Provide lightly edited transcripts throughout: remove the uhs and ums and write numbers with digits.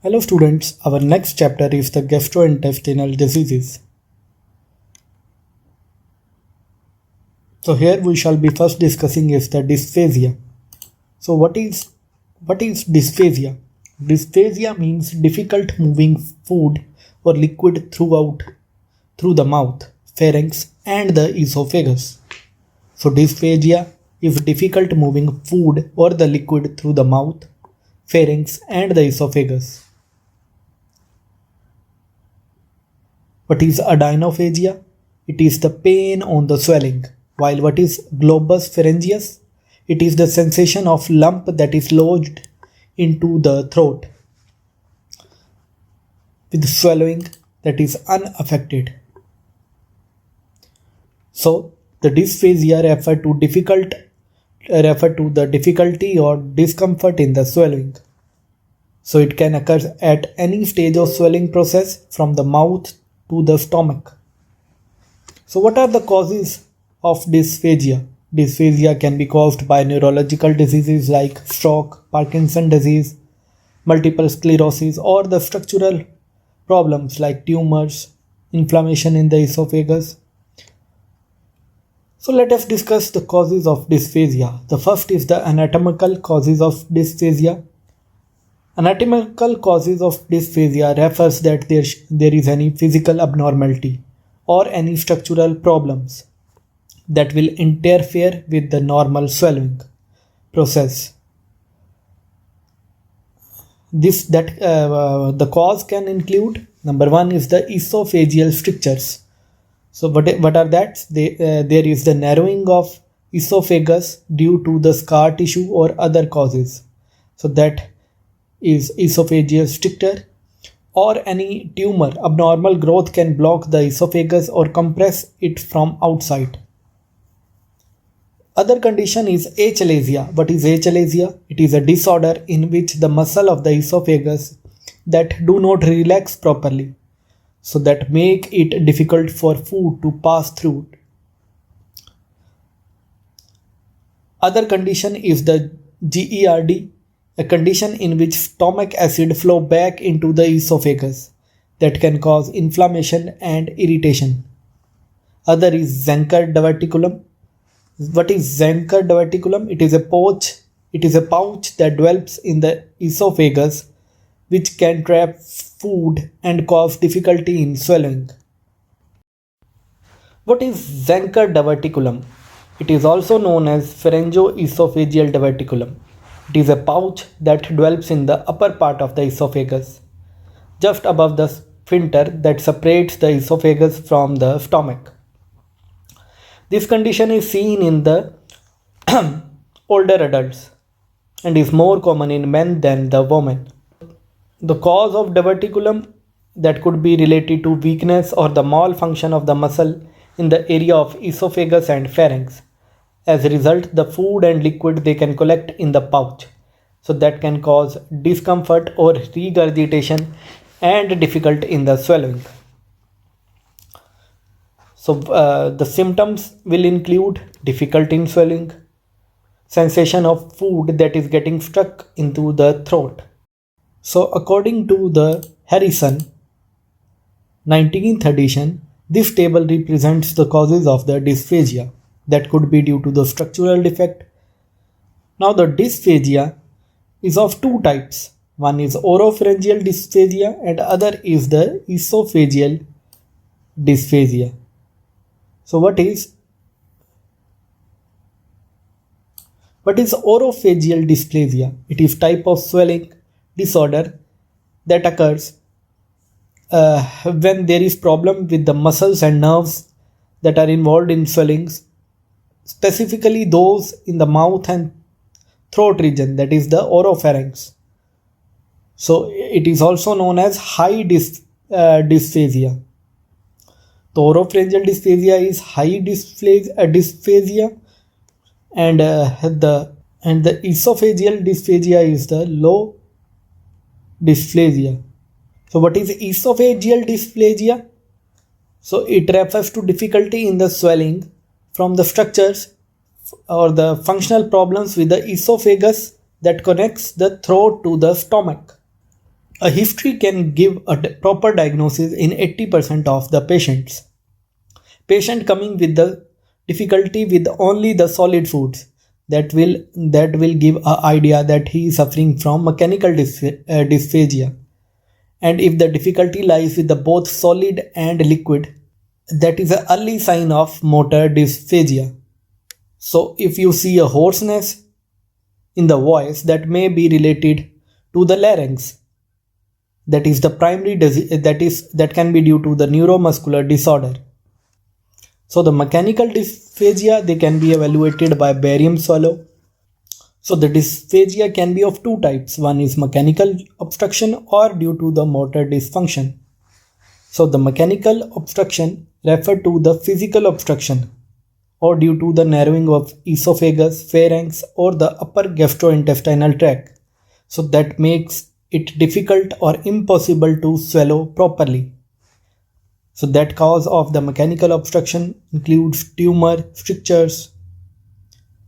Hello students, our next chapter is the gastrointestinal diseases. So here we shall be first discussing is the dysphagia. So what is dysphagia? Dysphagia means difficult moving food or liquid through the mouth, pharynx and the esophagus. So dysphagia is difficult moving food or the liquid through the mouth, pharynx and the esophagus. What is adenophagia? It is the pain on the swelling. While what is globus pharyngeus? It is the sensation of lump that is lodged into the throat with swallowing that is unaffected. So the dysphagia refer to the difficulty or discomfort in the swallowing. So it can occur at any stage of swelling process from the mouth to the stomach. So what are the causes of dysphagia? Dysphagia can be caused by neurological diseases like stroke, Parkinson's disease, multiple sclerosis, or the structural problems like tumors, inflammation in the esophagus. So let us discuss the causes of dysphagia. The first is the anatomical causes of dysphagia. Anatomical causes of dysphagia refers that there is any physical abnormality or any structural problems that will interfere with the normal swallowing process. The cause can include number one is the esophageal strictures. So what are that? There is the narrowing of esophagus due to the scar tissue or other causes. So that is esophageal stricture, or any tumor abnormal growth can block the esophagus or compress it from outside. Other condition is achalasia. What is achalasia? It is a disorder in which the muscle of the esophagus that do not relax properly, so that make it difficult for food to pass through. Other condition is the GERD, a condition in which stomach acid flow back into the esophagus that can cause inflammation and irritation. Other is Zenker diverticulum. What is Zenker diverticulum? It is a pouch that develops in the esophagus which can trap food and cause difficulty in swallowing. What is Zenker diverticulum? It is also known as pharyngoesophageal diverticulum. It is a pouch that develops in the upper part of the esophagus, just above the sphincter that separates the esophagus from the stomach. This condition is seen in the older adults and is more common in men than the women. The cause of diverticulum that could be related to weakness or the malfunction of the muscle in the area of esophagus and pharynx. As a result, the food and liquid they can collect in the pouch. So that can cause discomfort or regurgitation and difficulty in the swallowing. So the symptoms will include difficulty in swallowing, sensation of food that is getting stuck into the throat. So according to the Harrison 19th edition, this table represents the causes of the dysphagia that could be due to the structural defect. Now the dysphagia is of two types. One is oropharyngeal dysphagia and other is the esophageal dysphagia. So what is oropharyngeal dysplasia? It is type of swelling disorder that occurs when there is problem with the muscles and nerves that are involved in swellings, specifically those in the mouth and throat region, that is the oropharynx. So it is also known as high dysphagia. The oropharyngeal dysphagia is high dysphagia, and the esophageal dysphagia is the low dysplasia. So what is esophageal dysplasia? So it refers to difficulty in the swelling from the structures or the functional problems with the esophagus that connects the throat to the stomach. A history can give a proper diagnosis in 80% of the patients. Patient coming with the difficulty with only the solid foods that will give a idea that he is suffering from mechanical dysphagia. And if the difficulty lies with the both solid and liquid, that is an early sign of motor dysphagia. So if you see a hoarseness in the voice, that may be related to the larynx. That is the primary disease, that can be due to the neuromuscular disorder. So the mechanical dysphagia, they can be evaluated by barium swallow. So the dysphagia can be of two types. One is mechanical obstruction or due to the motor dysfunction. So the mechanical obstruction refer to the physical obstruction or due to the narrowing of esophagus, pharynx or the upper gastrointestinal tract. So that makes it difficult or impossible to swallow properly. So that cause of the mechanical obstruction includes tumor, strictures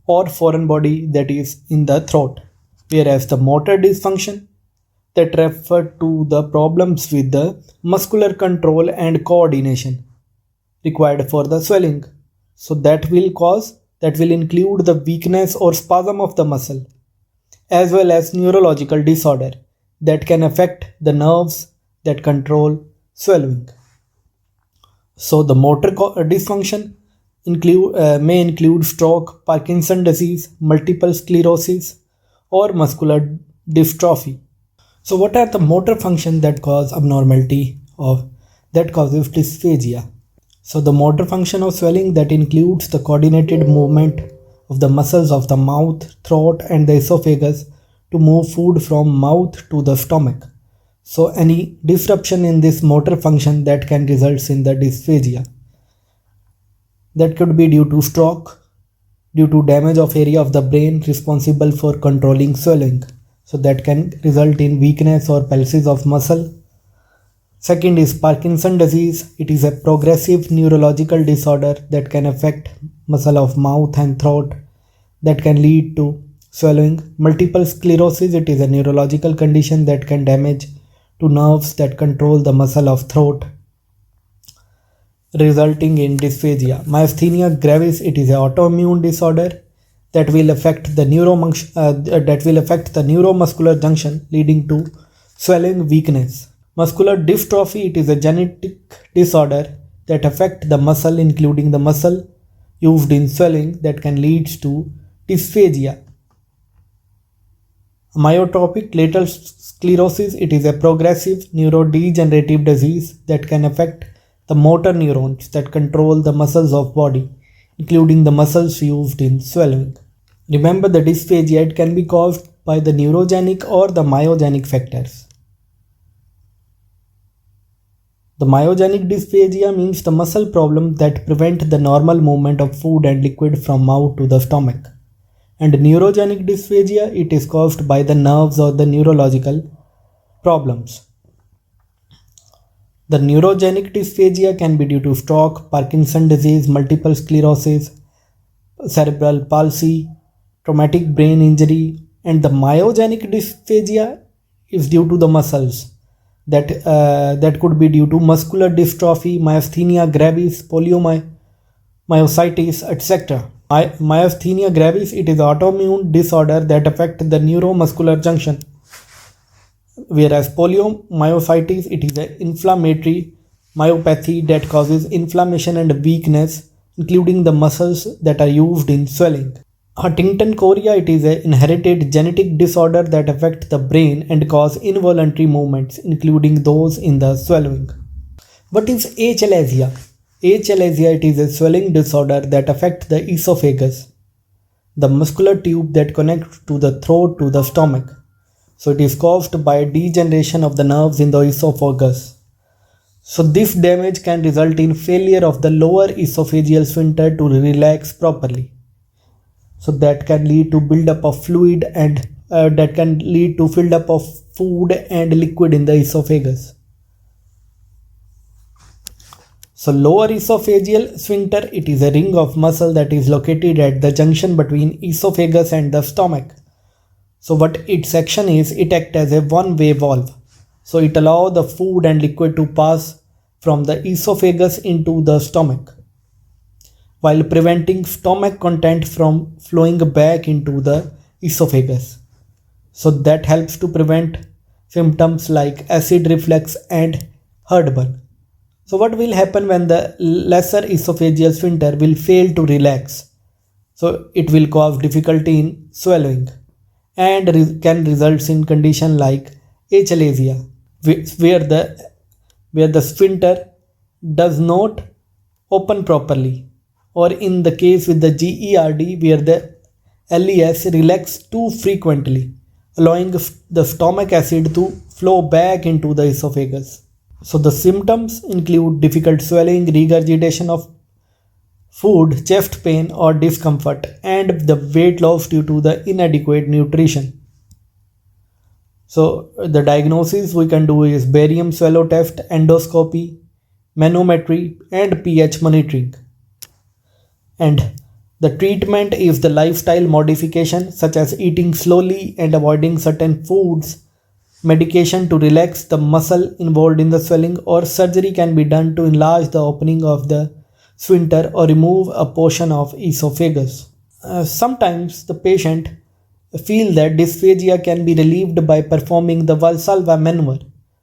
or foreign body that is in the throat. Whereas the motor dysfunction that refer to the problems with the muscular control and coordination required for the swelling. So that will include the weakness or spasm of the muscle as well as neurological disorder that can affect the nerves that control swallowing. So the motor dysfunction may include stroke, Parkinson disease, multiple sclerosis, or muscular dystrophy. So what are the motor functions that cause abnormality of that causes dysphagia? So the motor function of swelling that includes the coordinated movement of the muscles of the mouth, throat, and the esophagus to move food from mouth to the stomach. So any disruption in this motor function that can result in the dysphagia. That could be due to stroke, due to damage of area of the brain responsible for controlling swelling. So that can result in weakness or paralysis of muscle. Second is Parkinson disease. It is a progressive neurological disorder that can affect muscle of mouth and throat that can lead to swallowing. Multiple sclerosis. It is a neurological condition that can damage to nerves that control the muscle of throat, resulting in dysphagia. Myasthenia gravis, it is an autoimmune disorder that will affect the neuromuscular junction, leading to swelling, weakness. Muscular dystrophy, it is a genetic disorder that affect the muscle, including the muscle used in swelling, that can lead to dysphagia. Amyotrophic lateral sclerosis, it is a progressive neurodegenerative disease that can affect the motor neurons that control the muscles of body, including the muscles used in swallowing. Remember, the dysphagia, it can be caused by the neurogenic or the myogenic factors. The myogenic dysphagia means the muscle problem that prevent the normal movement of food and liquid from mouth to the stomach. And neurogenic dysphagia, it is caused by the nerves or the neurological problems. The neurogenic dysphagia can be due to stroke, Parkinson disease, multiple sclerosis, cerebral palsy, traumatic brain injury, and the myogenic dysphagia is due to the muscles. That could be due to muscular dystrophy, myasthenia gravis, poliomyositis, etc. Myasthenia gravis, it is autoimmune disorder that affects the neuromuscular junction. Whereas poliomyositis, it is an inflammatory myopathy that causes inflammation and weakness, including the muscles that are used in swelling. Huntington chorea, it is an inherited genetic disorder that affects the brain and cause involuntary movements, including those in the swallowing. What is achalasia? Achalasia, it is a swelling disorder that affects the esophagus, the muscular tube that connects to the throat to the stomach. So it is caused by degeneration of the nerves in the esophagus. So this damage can result in failure of the lower esophageal sphincter to relax properly. So that can lead to buildup of fluid and that can lead to buildup of food and liquid in the esophagus. So lower esophageal sphincter, it is a ring of muscle that is located at the junction between esophagus and the stomach. So what its action is, it acts as a one-way valve. So it allows the food and liquid to pass from the esophagus into the stomach, while preventing stomach content from flowing back into the esophagus. So that helps to prevent symptoms like acid reflux and heartburn. So what will happen when the lesser esophageal sphincter will fail to relax? So it will cause difficulty in swallowing and can result in condition like achalasia, where the sphincter does not open properly, or in the case with the GERD where the LES relax too frequently, allowing the stomach acid to flow back into the esophagus. So the symptoms include difficult swallowing, regurgitation of food, chest pain or discomfort, and the weight loss due to the inadequate nutrition. So the diagnosis we can do is barium swallow test, endoscopy, manometry, and pH monitoring. And the treatment is the lifestyle modification such as eating slowly and avoiding certain foods, medication to relax the muscle involved in the swelling, or surgery can be done to enlarge the opening of the sphincter or remove a portion of esophagus. Sometimes the patient feel that dysphagia can be relieved by performing the Valsalva maneuver.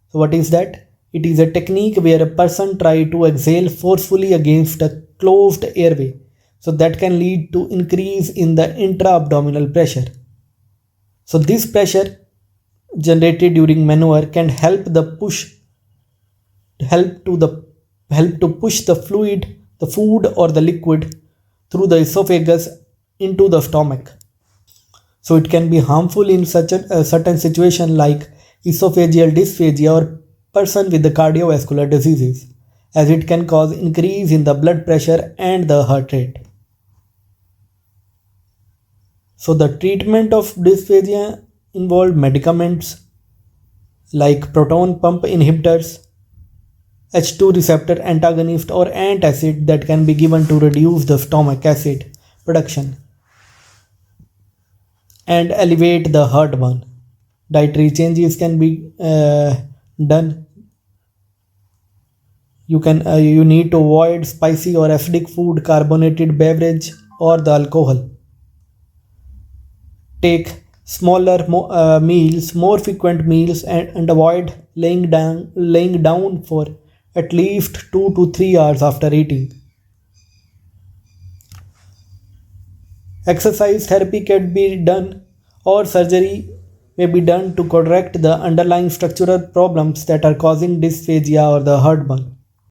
So what is that? It is a technique where a person try to exhale forcefully against a closed airway. So that can lead to increase in the intra-abdominal pressure. So this pressure generated during maneuver can help to the help to push the fluid, the food or the liquid through the esophagus into the stomach. So it can be harmful in such a certain situation like esophageal dysphagia or person with the cardiovascular diseases, as it can cause increase in the blood pressure and the heart rate. So the treatment of dysphagia involved medicaments like proton pump inhibitors, H2 receptor antagonist or antacid that can be given to reduce the stomach acid production and elevate the heartburn. Dietary changes can be done. You need to avoid spicy or acidic food, carbonated beverage or the alcohol. Take smaller meals, more frequent meals, and avoid laying down for at least 2 to 3 hours after eating. Exercise therapy can be done, or surgery may be done to correct the underlying structural problems that are causing dysphagia or the heartburn.